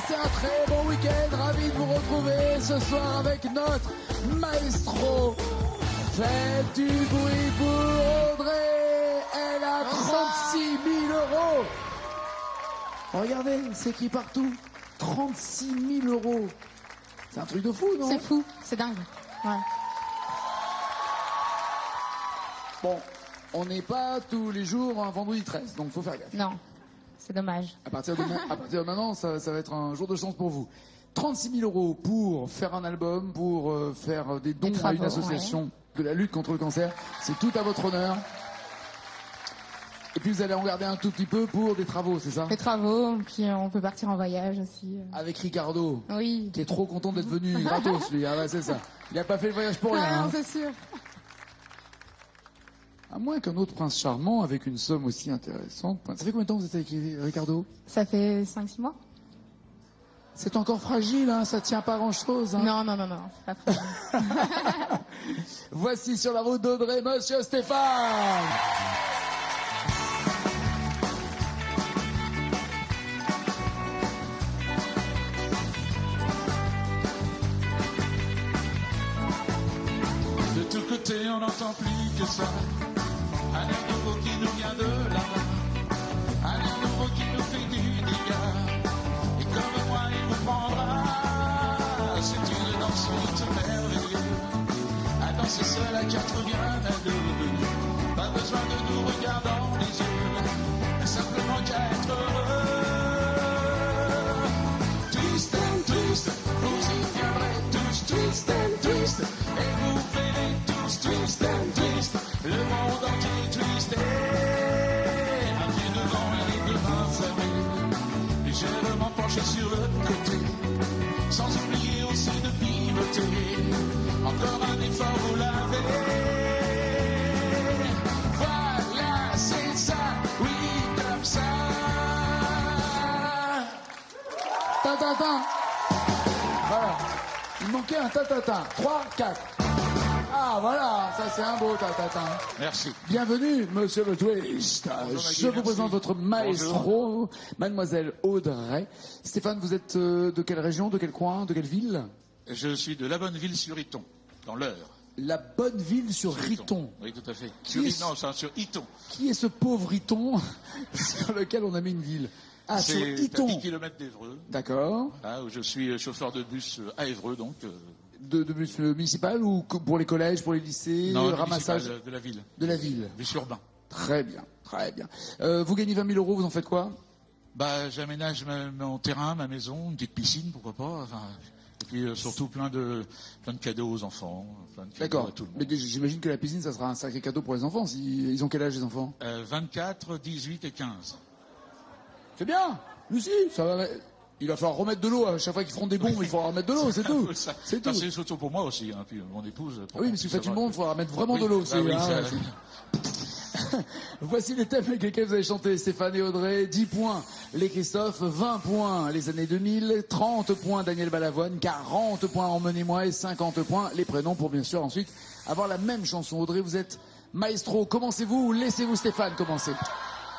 passez un très bon week-end. Ravi de vous retrouver ce soir avec notre maestro. Faites du bruit pour Audrey. Elle a 36 000 euros. Regardez, c'est écrit partout. 36 000 euros. C'est un truc de fou, non? C'est fou, c'est dingue. Ouais. Bon, on n'est pas tous les jours un vendredi 13, donc faut faire gaffe. Non, c'est dommage. À partir de maintenant, ça va être un jour de chance pour vous. 36 000 euros pour faire un album, pour faire des dons à une association de la lutte contre le cancer. C'est tout à votre honneur. Et puis vous allez en garder un tout petit peu pour des travaux, c'est ça? Les travaux, puis on peut partir en voyage aussi. Avec Ricardo, Oui. qui est trop content d'être venu gratos, lui. Ah ouais, c'est ça. Il n'a pas fait le voyage pour rien. Ah, hein. non, c'est sûr. À moins qu'un autre prince charmant avec une somme aussi intéressante. Ça fait combien de temps que vous êtes avec Ricardo? Ça fait 5-6 mois. C'est encore fragile, hein, ça tient pas grand-chose. Hein. Non, c'est pas fragile. Voici sur la route d'Audrey, Monsieur Stéphane. De tous côtés, on n'entend plus que ça. Un air nouveau qui nous vient de là-bas. Un air nouveau qui nous fait du dégât. Et comme moi, il vous prendra. C'est une danse toute merveilleuse. À danser seul à quatre ou bien à deux. Pas besoin de nous regarder dans les yeux. Simplement qu'à être heureux. Twist and twist, vous y viendrez tous. Twist and twist, et vous verrez tous. Twist and twist, le monde entier twisté. Un pied devant et les deux mains fermées. Légèrement penché sur le côté. Sans oublier aussi de pivoter. Encore un effort, vous l'avez. Voilà, c'est ça, oui, comme ça. Ta-ta-ta. Voilà. Il manquait un ta-ta-ta. 3, 4. Ah, voilà, ça c'est un beau ta-ta-ta. Merci. Bienvenue, monsieur le twist. Je vous présente votre maestro, mademoiselle Audrey. Stéphane, vous êtes de quelle région, de quel coin, de quelle ville? Je suis de La Bonneville-sur-Iton, dans l'Eure. La bonne ville sur Riton. Oui, tout à fait. Qui Sur Iton. Qui est ce pauvre Riton sur lequel on a mis une ville? Ah, sur C'est à 10 Iton. km d'Évreux. D'accord. Là où je suis chauffeur de bus à Évreux, donc. De bus municipal ou pour les collèges, pour les lycées, Non, ramassage municipal, de la ville. de la ville. Bus urbain. Très bien, très bien. Vous gagnez 20 000 euros, vous en faites quoi? Bah, j'aménage mon terrain, ma maison, une petite piscine, pourquoi pas. Enfin, et puis surtout plein de cadeaux aux enfants, plein de cadeaux D'accord. à tout le monde. Mais j'imagine que la piscine, ça sera un sacré cadeau pour les enfants. Ils ont quel âge, les enfants? 24, 18 et 15. C'est bien. Lucie, ça va. Il va falloir remettre de l'eau à chaque fois qu'ils feront des bombes. Il faudra remettre de l'eau, c'est tout. C'est tout. C'est surtout pour moi aussi, hein, puis mon épouse. Ah oui, mais si vous faites une bombe, il faudra mettre vraiment de l'eau aussi. Ah oui, hein. ça- Voici les thèmes avec lesquels vous avez chanté, Stéphane et Audrey. 10 points, les Christophe. 20 points, les années 2000. 30 points, Daniel Balavoine. 40 points, Emmenez-moi. Et 50 points, les prénoms pour bien sûr ensuite avoir la même chanson. Audrey, vous êtes maestro. Commencez-vous ou laissez-vous Stéphane commencer?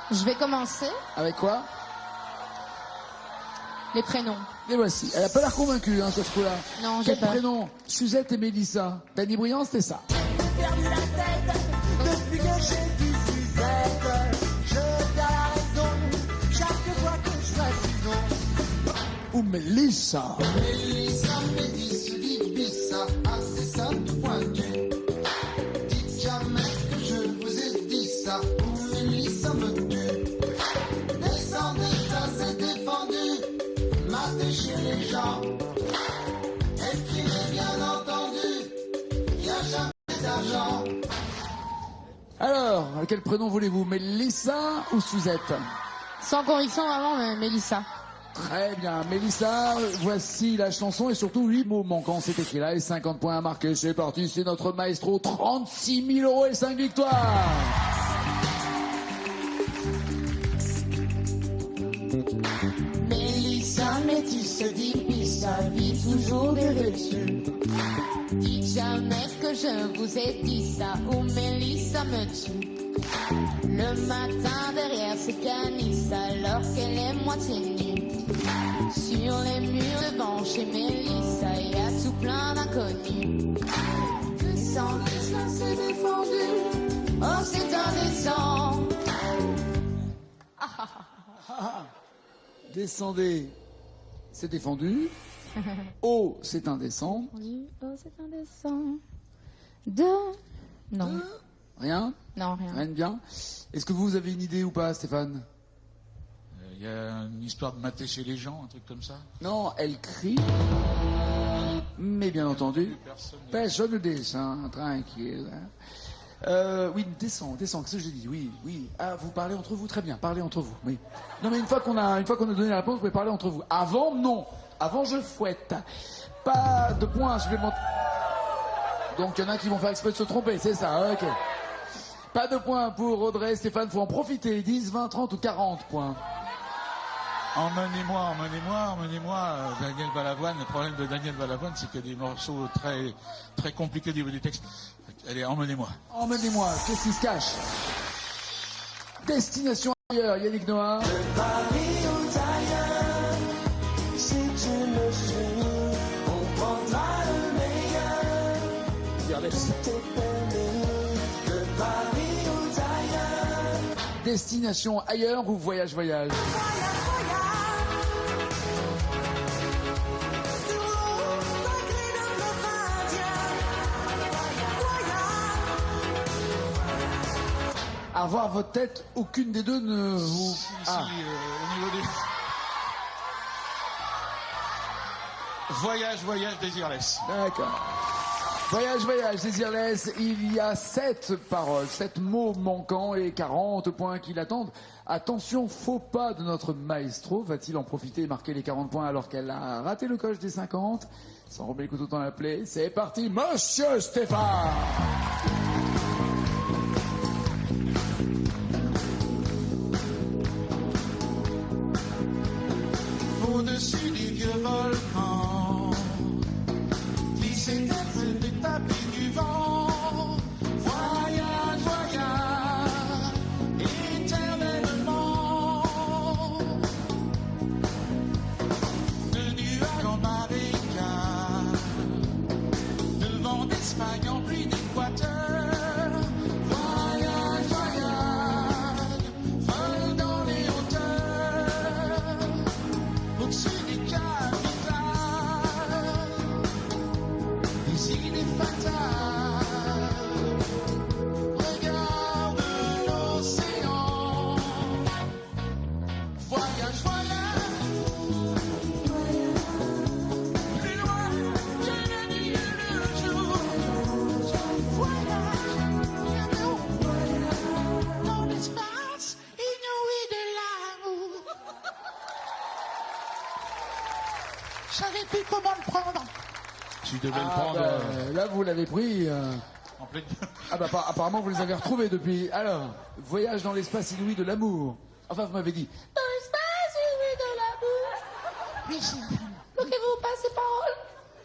Je vais commencer. Avec quoi? Les prénoms. Et voici. Elle a pas l'air convaincue, hein, sur ce coup-là. Non, j'ai Quel peur. prénom? Suzette et Mélissa. Danny Briand, c'était ça. Perdu la tête depuis que j'ai dit Suzette. Je perds raison chaque fois que je choisis non. Ou Mélissa. Mélissa, Médis, dites Bissa, assez simple pointu. Dites jamais que je vous ai dit ça, ou Mélissa me tue. Descendez, ça c'est défendu, matez chez les gens. Écrivez bien entendu, y a jamais d'argent. Alors, quel prénom voulez-vous? Mélissa ou Suzette? Sans conviction, vraiment, mais Mélissa. Très bien, Mélissa, voici la chanson et surtout 8 mots manquants, c'est écrit là et 50 points à marquer, c'est parti, c'est notre maestro, 36 000 euros et 5 victoires. Mélissa, métisse, dit Pissa, vit toujours dévêtue. Dites jamais que je vous ai dit ça, ou Mélissa me tue. Le matin derrière ses canisses, alors qu'elle est moitié nue. Sur Sur les murs devant chez Mélissa, il y a tout plein d'inconnus. Descends, descends, c'est défendu. Oh, c'est indécent. Descendez, c'est défendu. Oh, c'est indécent. Oh, c'est indécent. Non. Rien? Non, rien. Rien de bien. Est-ce que vous avez une idée ou pas, Stéphane? Il y a une histoire de mater chez les gens, un truc comme ça. Non, elle crie. Mais bien entendu, personne ne descend, tranquille. Oui, descends, qu'est-ce que j'ai dit? Oui. Ah, vous parlez entre vous, très bien, parlez entre vous, oui. Non, mais une fois qu'on a donné la réponse, vous pouvez parler entre vous. Avant, non. Avant, je fouette. Pas de points supplémentaires. Donc, il y en a qui vont faire exprès de se tromper, c'est ça, ok. Pas de points pour Audrey, Stéphane, faut en profiter. 10, 20, 30 ou 40 points. Emmenez-moi, Daniel Balavoine. Le problème de Daniel Balavoine, c'est qu'il y a des morceaux très, très compliqués au niveau des textes. Allez, emmenez-moi. Emmenez-moi, qu'est-ce qui se cache? Destination ailleurs, Yannick Noah. De Paris ou d'ailleurs, si tu me suis, on prendra le meilleur. Si t'es permis, de Paris ou d'ailleurs. Destination ailleurs ou voyage. À voir votre tête, aucune des deux ne vous... Au niveau des... Voyage, désirless. D'accord. Voyage, désirless, il y a 7 paroles, 7 mots manquants et 40 points qui l'attendent. Attention, faux pas de notre maestro. Va-t-il en profiter et marquer les 40 points alors qu'elle a raté le coche des 50? Sans remettre le couteau dans la plaie, c'est parti, Monsieur Stéphane! Au-dessus des vieux volcans, glisser tête des tapis du vent. Voyage, éternellement. De nuages en marécage, de vent d'Espagne en pluie d'Équateur. Voyage, vol dans les hauteurs. Au-dessus des capitales, des idées fatales. Regarde l'océan. Voyage, plus loin que la nuit et le jour. Voyage, dans l'espace inouï de l'amour. Je savais plus comment le prendre. Tu devais le prendre Là, vous l'avez pris. en pleine... Ah bah apparemment, vous les avez retrouvés depuis. Alors, voyage dans l'espace inouï de l'amour. Enfin, vous m'avez dit. Dans l'espace inouï de l'amour. Oui, c'est... Bloquez-vous pas ces paroles.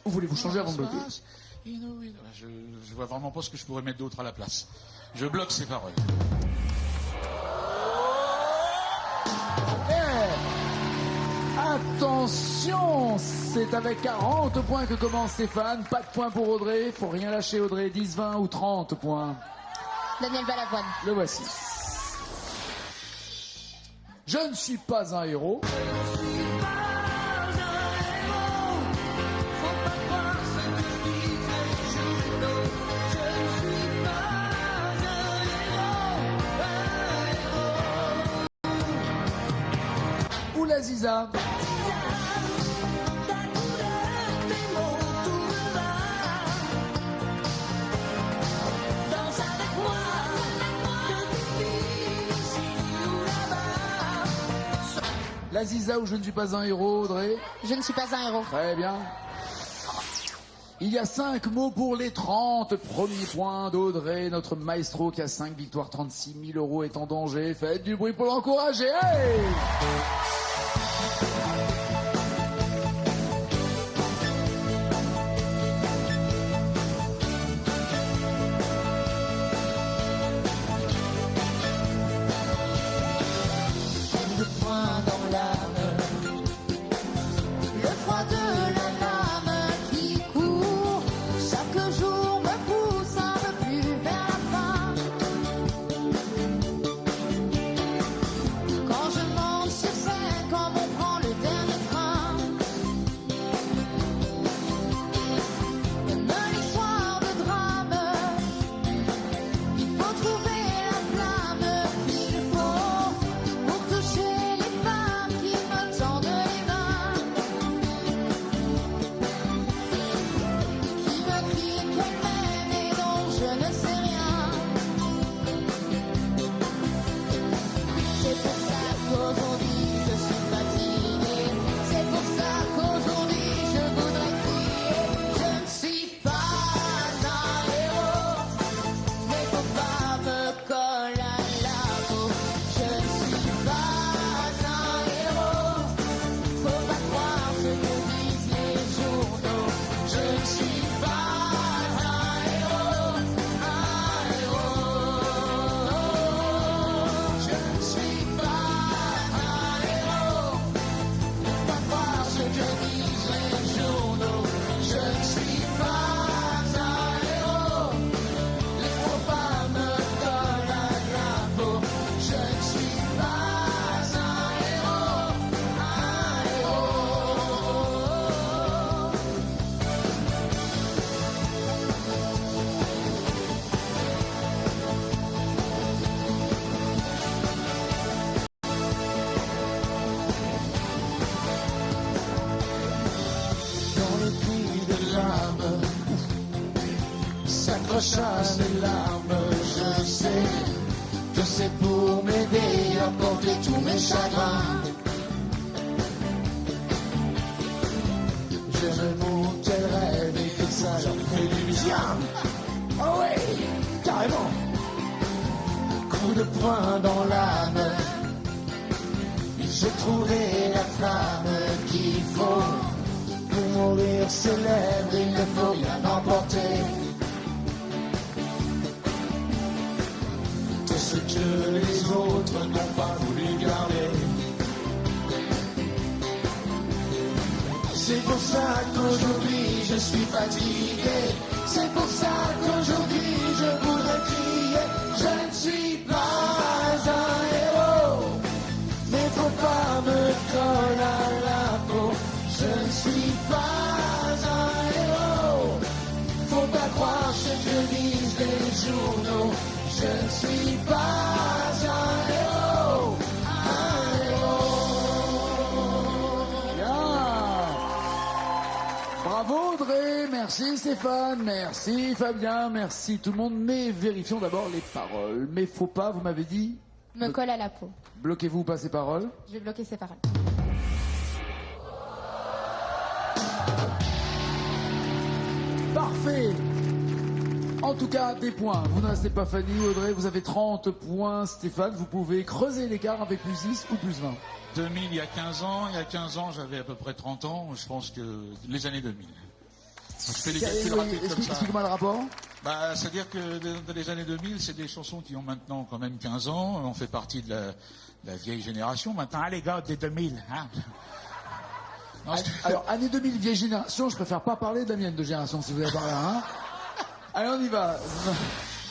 Ou voulez-vous changer avant de bloquer? Je vois vraiment pas ce que je pourrais mettre d'autre à la place. Je bloque ces paroles. Attention, c'est avec 40 points que commence Stéphane. Pas de points pour Audrey. Faut rien lâcher, Audrey. 10, 20 ou 30 points. Daniel Balavoine. Le voici. Je ne suis pas un héros. Ou la Ziza. La Ziza ou je ne suis pas un héros, Audrey. Je ne suis pas un héros. Très bien. Il y a 5 mots pour les 30 premiers points d'Audrey, notre maestro qui a 5 victoires, 36 000 euros est en danger. Faites du bruit pour l'encourager. Hey! qu'aujourd'hui je suis fatigué. C'est pour ça qu'aujourd'hui je voudrais crier. Je ne suis pas un héros, mais faut pas me coller à la peau. Je ne suis pas un héros, faut pas croire ce que disent les journaux. Je ne suis pas un héros, un héros. Je ne suis pas un héros, faut pas croire ce que disent les journaux. Je ne suis pas un héros, les faux pas me collent à la peau. Je ne suis pas un héros, un héros. Dans le puits de l'âme s'accrochent les larmes. Je sais que c'est pour m'aider à porter tous mes chagrins. Je me montre quel rêve et que ça leur fait du bien. Oh oui, carrément. Coup de poing dans l'âme, je trouverai la flamme qu'il faut. Pour mourir célèbre, il ne faut rien emporter. Tout ce que les autres n'ont pas voulu garder. C'est pour ça qu'aujourd'hui je suis fatigué. C'est pour ça qu'aujourd'hui je voudrais crier. Je ne suis pas un héros, mais faut pas me coller à la peau. Je ne suis pas un héros, faut pas croire ce que disent les journaux. Je ne suis pas un héros, un héros. Bien. Bravo Audrey, merci Stéphane, merci Fabien, merci tout le monde. Mais vérifions d'abord les paroles. Mais faut pas, vous m'avez dit, Me colle à la peau. bloquez-vous pas ces paroles. Je vais bloquer ces paroles. Parfait. En tout cas, des points. Vous ne restez pas Fanny, Audrey, vous avez 30 points. Stéphane, vous pouvez creuser l'écart avec plus 10 ou plus 20. 2000, il y a 15 ans. Il y a 15 ans, j'avais à peu près 30 ans. Je pense que les années 2000. Je fais les calculs rapides comme ça. Explique-moi le rapport. Bah, c'est-à-dire que dans les années 2000, c'est des chansons qui ont maintenant quand même 15 ans. On fait partie de la vieille génération. Maintenant, ah, les gars des 2000, hein. Non, Alors, année 2000, vieille génération, je préfère pas parler de la mienne de génération, si vous avez parlé, hein. Allez, on y va.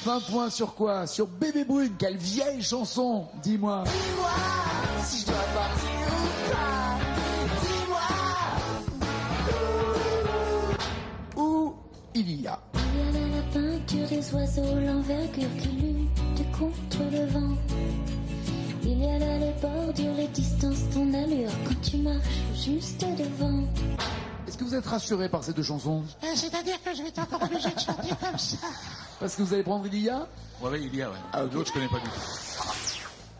20 points sur quoi? Sur Bébé Brune, quelle vieille chanson, dis-moi. Dis-moi si je dois partir ou pas. Dis-moi. Où il y a. Il y a la peinture des oiseaux, l'envergure qui lutte contre le vent. Il y a là les bordures, les distances, ton allure quand tu marches juste devant. Est-ce que vous êtes rassuré par ces deux chansons? C'est-à-dire que je vais être encore obligé de chanter comme ça. Parce que vous allez prendre Il y a. ouais, il y a, ouais. Ah, ok. L'autre, je connais pas du tout.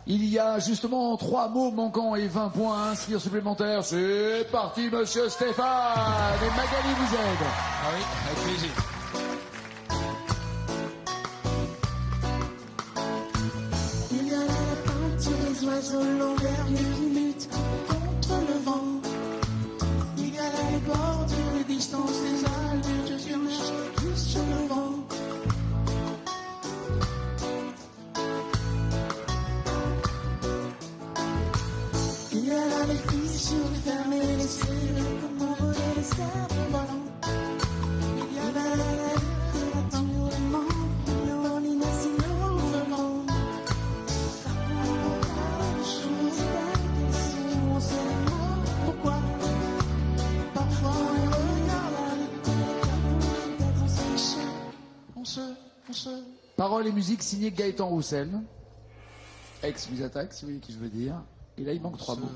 Il y a justement 3 mots manquants et 20 points à inscrire supplémentaires. C'est parti, monsieur Stéphane. Et Magali vous aide. Ah oui, avec plaisir. Il y a là la peinture des oiseaux, l'envergure qui lutte contre le vent. Il y a là les bordures, les distances, les allures, je suis marche juste sur le vent. Il y a là les fissures fermées, les cellules, comme envoler les cerfs-volants. Il y a là la littérature, les membres, l'ordination, le monde. Pourquoi? Parfois on regarde on se... Paroles et musique signées Gaëtan Roussel. Ex-Musatax, si vous voyez qui je veux dire. Et là, il manque 3 mots.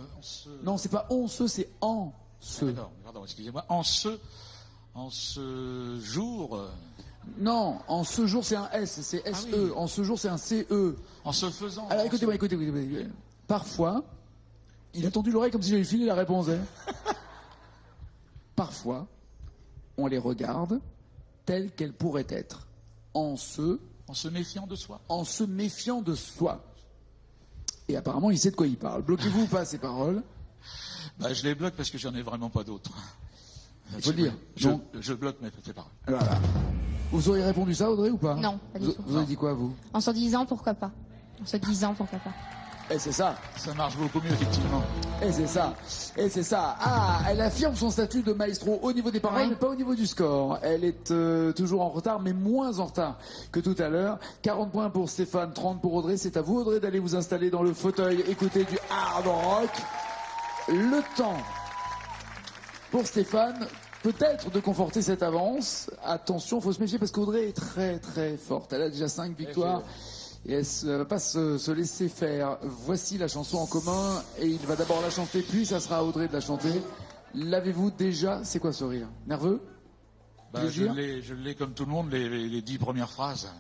Non, c'est pas on se, c'est en se. Pardon, excusez-moi. En ce jour, Non, en ce jour, c'est un S, c'est SE. oui. En ce jour, c'est un CE. en se faisant. Alors écoutez-moi, écoutez. Parfois, Il a tendu l'oreille comme si j'avais filé la réponse. Hein. Parfois, on les regarde telles qu'elles pourraient être, en se méfiant de soi. En se méfiant de soi. Et apparemment, il sait de quoi il parle. Bloquez-vous ou pas ces paroles? Bah, je les bloque parce que j'en ai vraiment pas d'autres. Il faut le dire. Je bloque mes paroles. Voilà. Vous auriez répondu ça, Audrey, ou pas? Non, pas du tout. Vous avez dit quoi, vous? En se disant pourquoi pas. En se disant pourquoi pas. Et c'est ça. Ça marche beaucoup mieux, effectivement. Et c'est ça. Et c'est ça. Ah, elle affirme son statut de maestro au niveau des paroles, mais pas au niveau du score. Elle est toujours en retard, mais moins en retard que tout à l'heure. 40 points pour Stéphane, 30 pour Audrey. C'est à vous, Audrey, d'aller vous installer dans le fauteuil, écouter du hard rock. Le temps pour Stéphane, peut-être de conforter cette avance. Attention, faut se méfier parce qu'Audrey est très très forte. Elle a déjà 5 victoires. Et elle ne va pas se laisser faire. Voici la chanson en commun. Et il va d'abord la chanter, puis ça sera à Audrey de la chanter. L'avez-vous déjà? C'est quoi ce rire? Nerveux? Bah, je l'ai comme tout le monde, les 10 premières phrases.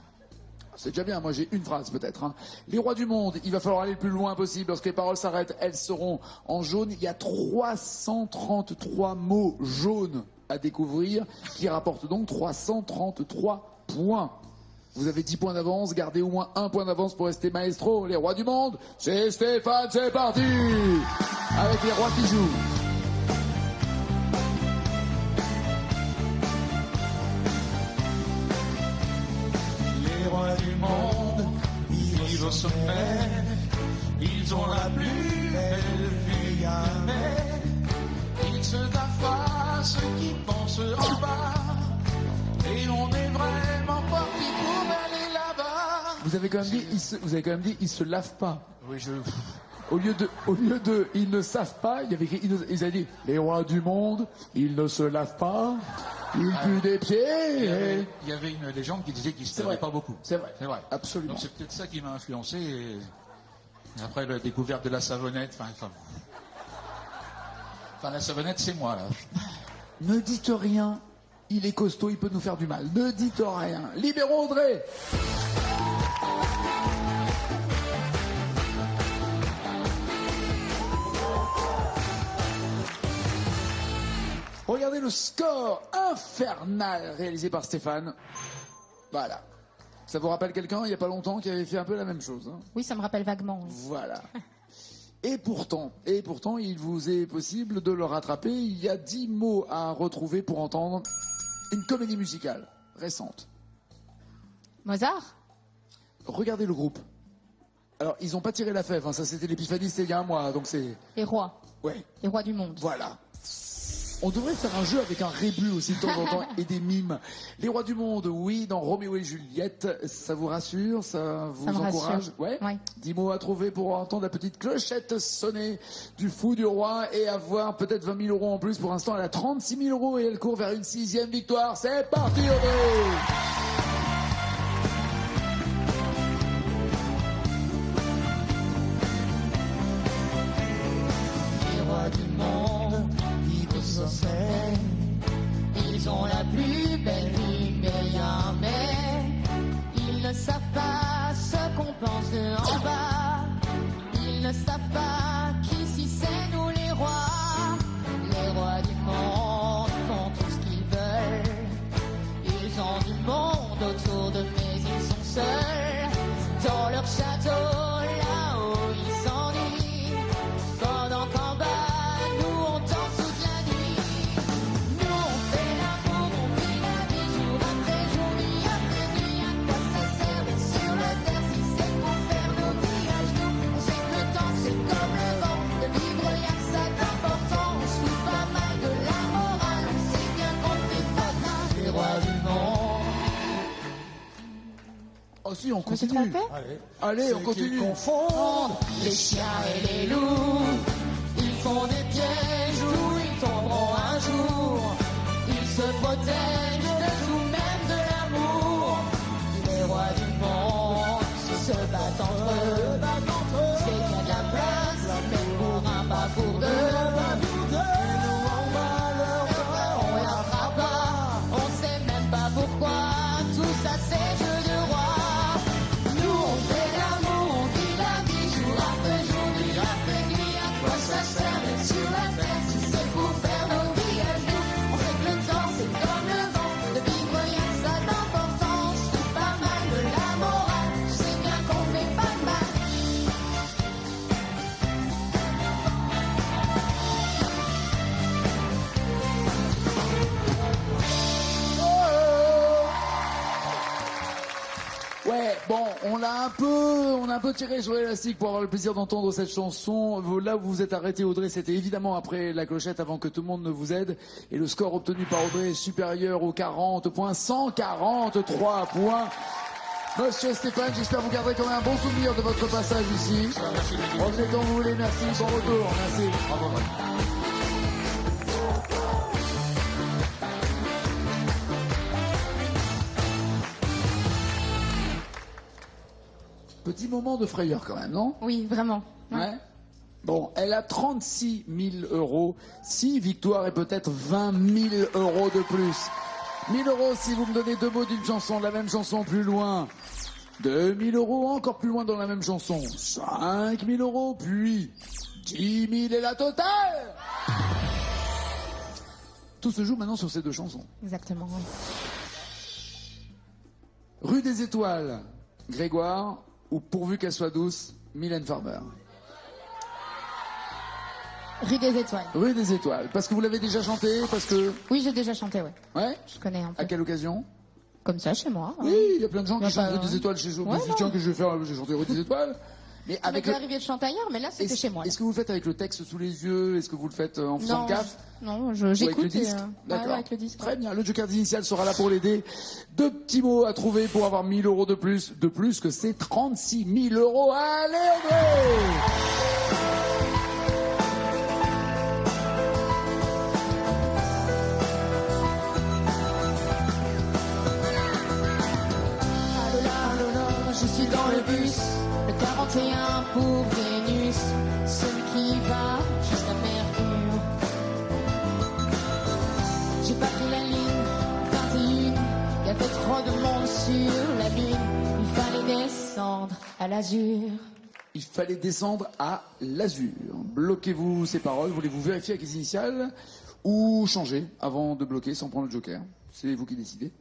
C'est déjà bien, moi j'ai une phrase peut-être. Hein. Les rois du monde, il va falloir aller le plus loin possible. Lorsque les paroles s'arrêtent, elles seront en jaune. Il y a 333 mots jaunes à découvrir, qui rapportent donc 333 points. Vous avez 10 points d'avance, gardez au moins 1 point d'avance pour rester maestro. Les rois du monde, c'est Stéphane, c'est parti. Avec les rois qui jouent. Les rois du monde, ils vivent au sommet. Ils ont la plus belle vie jamais. Ils se taffent ceux qui pensent en bas. Et on est vraiment parti pour aller là-bas. Vous avez quand même dit, ils se lavent pas. Oui, Au lieu de, ils ne savent pas, il y avait écrit, ils avaient dit, les rois du monde, ils ne se lavent pas, ils puent des pieds. Il y avait une légende qui disait qu'ils se lavaient pas beaucoup. C'est vrai. Absolument. Donc c'est peut-être ça qui m'a influencé. Et après la découverte de la savonnette, enfin la savonnette, c'est moi là. Ne dites rien. Il est costaud, il peut nous faire du mal. Ne dites rien. Libérons Audrey. Regardez le score infernal réalisé par Stéphane. Voilà. Ça vous rappelle quelqu'un, il n'y a pas longtemps, qui avait fait un peu la même chose, hein? Oui, ça me rappelle vaguement. Oui. Voilà. Et pourtant, il vous est possible de le rattraper. Il y a 10 mots à retrouver pour entendre une comédie musicale récente. Mozart? Regardez le groupe. Alors, ils n'ont pas tiré la fève, hein. Ça c'était l'épiphanie, c'était il y a un mois, donc c'est... Les rois. Ouais. Les rois du monde. Voilà. On devrait faire un jeu avec un rébut aussi de temps en temps et des mimes. Les rois du monde, oui, dans Roméo et Juliette, ça vous rassure, ça vous encourage? Rassure. Ouais. Ouais. 10 mots à trouver pour entendre la petite clochette sonner du fou du roi et avoir peut-être 20 000 € en plus. Pour l'instant, elle a 36 000 € et elle court vers une 6e victoire. C'est parti, Audrey! Ils ont la plus belle vie, mais jamais. Ils ne savent pas ce qu'on pense de en bas. Ils ne savent pas qu'ici c'est nous les rois. Les rois du monde font tout ce qu'ils veulent. Ils ont du monde autour d'eux, mais ils sont seuls. Dans leur château, là-haut, ils s'ennuient. Pendant qu'en bas, Oh si, on Je me suis continue. trompée? Allez, on continue. confondent les chiens et les loups. Ils font des pièges où ils tomberont un jour. Ils se protègent de tout, même de l'amour. Les rois du monde se battent entre eux. C'est qu'il y a de la place, mais pour un, pas pour deux. On la fera pas, on sait même pas pourquoi. Tout ça c'est jeu de roi. Nous on fait l'amour, on vit la vie jour après jour, nuit après nuit. À quoi ça Bon, on a un peu tiré sur l'élastique pour avoir le plaisir d'entendre cette chanson. Là où vous vous êtes arrêté, Audrey, c'était évidemment après la clochette, avant que tout le monde ne vous aide. Et le score obtenu par Audrey est supérieur aux 40 points, 143 points. Monsieur Stéphane, j'espère vous garderez quand même un bon souvenir de votre passage ici. Revenez quand vous voulez, merci, bon retour, merci. Bravo. Petit moment de frayeur quand même, non? Oui, vraiment. Ouais. Bon, elle a 36 000 euros, 6 victoires et peut-être 20 000 euros de plus. 1 000 euros si vous me donnez 2 mots d'une chanson, de la même chanson plus loin. 2 000 euros encore plus loin dans la même chanson. 5 000 euros, puis 10 000 et la totale. Tout se joue maintenant sur ces deux chansons. Exactement, oui. Rue des Étoiles, Grégoire, ou pourvu qu'elle soit douce, Mylène Farmer. Rue des Étoiles. Rue des Étoiles, parce que vous l'avez déjà chanté, parce que... Oui, j'ai déjà chanté, ouais. Ouais. Je connais un peu. À quelle occasion? Comme ça, chez moi. Oui, il y a plein de gens Y a qui chantent pas- Rue des Étoiles chez eux. Ouais, Tiens, non. que je vais faire, j'ai chanté Rue des Étoiles. Mais Ça m'est avec déjà le... arrivé de chanter ailleurs, mais là, c'était chez moi. là. Est-ce que vous le faites avec le texte sous les yeux? Est-ce que vous le faites en faisant Non, gaffe? non, Ou avec le j'écoute. disque? ouais, D'accord. avec le disque. Très bien, le Joker initial sera là pour l'aider. 2 petits mots à trouver pour avoir 1 000 euros de plus que c'est 36 000 euros. Allez, Audrey! Allô là, je suis dans le bus, le 41 pour Vénus, celui qui va jusqu'à Mercure. J'ai pas pris la ligne 21, y avait trop de monde sur la lune, il fallait descendre à l'azur. Il fallait descendre à l'azur. Bloquez-vous ces paroles. Voulez-vous vérifier avec les initiales ou changer avant de bloquer sans prendre le Joker? C'est vous qui décidez.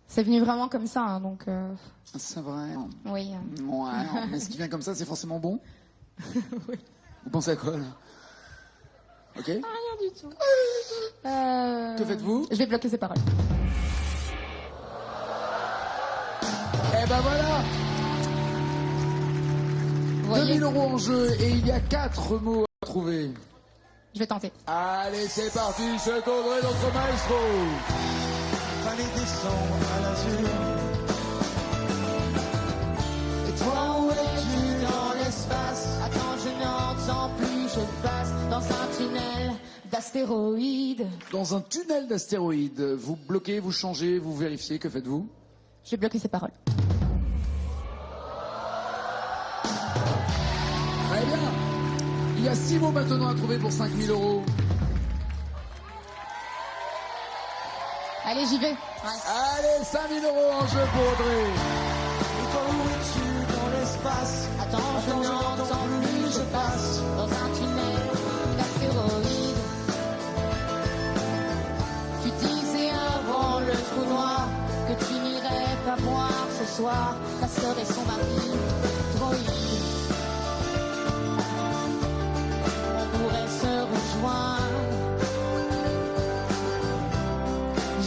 C'est venu vraiment comme ça, hein, donc C'est vrai. oui. Ouais, mais ce qui vient comme ça, c'est forcément bon? Oui. Vous pensez à quoi, là? Ok? Rien du tout. Que faites-vous? Je vais bloquer ces paroles. Eh ben voilà! Vous 2 voyez, 000 euros en jeu et il y a 4 mots à trouver. je vais tenter. Allez, c'est parti, c'est Audrey, notre maestro! Fallait descendre à l'azur. Et toi où es-tu dans l'espace? Attends, je n'entends plus, je passe dans un tunnel d'astéroïdes. Dans un tunnel d'astéroïdes, vous bloquez, vous changez, vous vérifiez, que faites-vous? Je vais bloquer ces paroles. Très bien. Il y a 6 mots maintenant à trouver pour 5 000 euros. Allez, j'y vais. Ouais. Allez, 5 000 euros en jeu pour Audrey. Et toi où es-tu dans l'espace? Attends, je n'entends plus, je passe dans un tunnel d'astéroïdes. Tu disais avant le trou noir que tu n'irais pas voir ce soir ta sœur et son mari, droïde. On pourrait se rejoindre.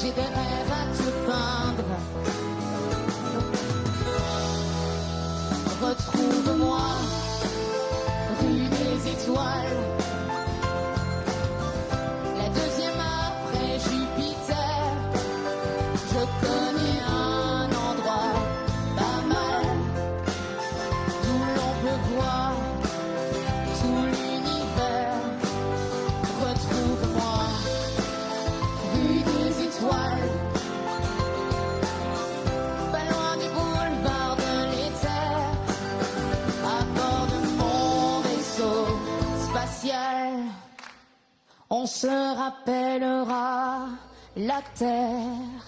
J'ai des rêves à te peindre. Retrouve-moi, rue des Étoiles. La deuxième après Jupiter. Je connais un endroit pas mal, d'où l'on peut voir tout l'univers. Retrouve-moi, rue des Étoiles. Pas loin du boulevard de l'Éther, à bord de mon vaisseau spatial. On se rappellera la Terre.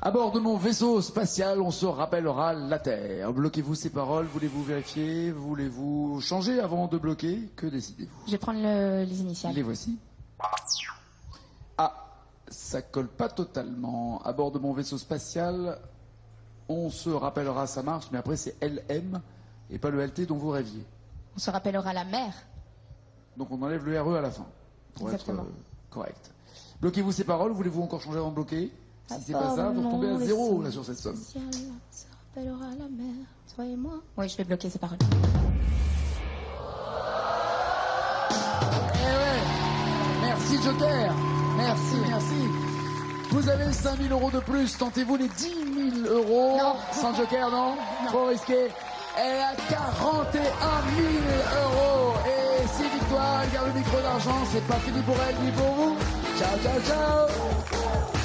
À bord de mon vaisseau spatial, on se rappellera la Terre. Bloquez-vous ces paroles, voulez-vous vérifier, voulez-vous changer avant de bloquer? Que décidez-vous? Je vais prendre les initiales. Les voici. Ah, ça colle pas totalement. À bord de mon vaisseau spatial, on se rappellera, ça marche, mais après c'est LM et pas le LT dont vous rêviez. On se rappellera la mer. Donc on enlève le RE à la fin, pour Exactement. être correct. Bloquez-vous ces paroles, voulez-vous encore changer avant de bloquer? Si c'est pas ça, vous non, retombez à les 0 sons là sur cette somme. spatiales, on se s'appellera la mer. Toi et moi. Oui, je vais bloquer ces paroles. Eh ouais. Merci Joker. Merci, merci. Vous avez 5 000 euros de plus. Tentez-vous les 10 000 euros. Non. Sans Joker, non, trop risqué. Elle a 41 000 euros. Et si Victoire, elle garde le micro d'argent, c'est pas fini pour elle ni pour vous. Ciao, ciao, ciao.